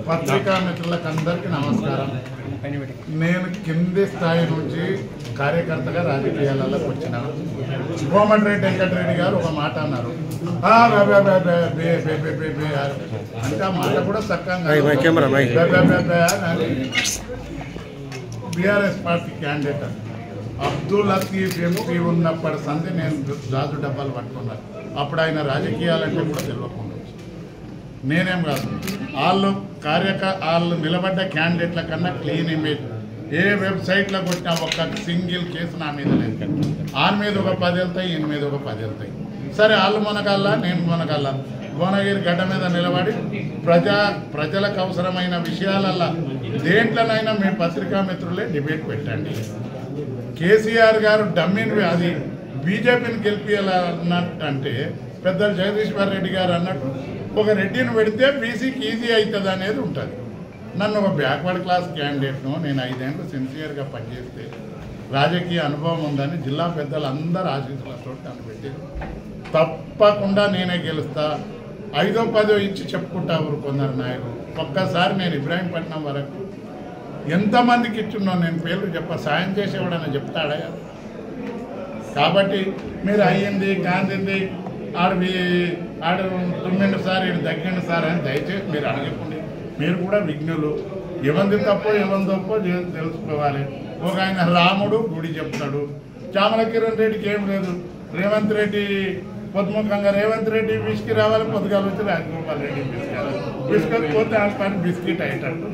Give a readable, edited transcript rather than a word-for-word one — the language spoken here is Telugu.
పత్రికా మిత్రులకు అందరికీ నమస్కారం. నేను కింది స్థాయి నుంచి కార్యకర్తగా రాజకీయాలలోకి వచ్చినాను. కోమటిరెడ్డి వెంకటరెడ్డి గారు ఒక మాట అన్నారు, అంటే ఆ మాట కూడా చక్కగా BRS party candidate Abdul Latif MP ఉన్నప్పటి సంది నేను రాజు డబ్బాలు పట్టుకున్నాను. అప్పుడు ఆయన రాజకీయాలంటే కూడా తెలియకుండా నేనేం కాదు, వాళ్ళు నిలబడ్డ క్యాండిడేట్ల కన్నా క్లీన్ ఇమేజ్ ఏ వెబ్సైట్లో కొట్టినా ఒక్క సింగిల్ కేసు నా మీద లేదు. ఆయన మీద ఒక 10 వెళ్తాయి, ఈయన మీద ఒక 10 వెళ్తాయి. సరే వాళ్ళు మొనకల్లా నేను మొనకల్లా భువనగిరి గడ్డ మీద నిలబడి ప్రజలకు అవసరమైన విషయాలల్లా దేంట్లోనైనా మీ పత్రికా మిత్రులే డిబేట్ పెట్టండి. కేసీఆర్ గారు డమ్మిని అది బీజేపీని గెలిపించాలన్నట్టు అంటే పెద్దలు జగదీశ్వర్ రెడ్డి గారు అన్నట్టు ఒక రెడ్డిని పెడితే బీసీకి ఈజీ అవుతుంది అనేది ఉంటుంది. నన్ను ఒక బ్యాక్వర్డ్ క్లాస్ క్యాండిడేట్ను నేను 5 ఏళ్ళు సిన్సియర్గా పనిచేస్తే రాజకీయ అనుభవం ఉందని జిల్లా పెద్దలు అందరూ ఆశీస్సులతో నన్ను పెట్టారు. తప్పకుండా నేనే గెలుస్తా, 5ో 10ో ఇచ్చి చెప్పుకుంటా ఊరుకున్నారు నాయకులు. ఒక్కసారి నేను ఇబ్రాహీంపట్నం వరకు ఎంతమందికి ఇచ్చున్నాను నేను పేర్లు సాయం చేసేవాడని చెప్తాడా? కాబట్టి మీరు అయ్యింది కాంతింది ఆడు తుమ్మిండు సార్ ఈడు తగ్గిండు సార్ అని దయచేసి మీరు అడగకండి. మీరు కూడా విఘ్నులు, ఎవంది తప్పో ఎవంది తప్పో తెలుసుకోవాలి. ఒక ఆయన రాముడు గుడి చెప్తాడు, చామల కిరణ్ రెడ్డికి ఏం లేదు, రేవంత్ రెడ్డి పొద్దుముఖంగా రేవంత్ రెడ్డి బిస్కి రావాలి, పొద్దుగాలు వచ్చి రాజగోపాల్ రెడ్డి బిస్కి రావాలి, బిస్కెట్ పోతే ఆ పని బిస్కెట్ అయ్యేటట్టు.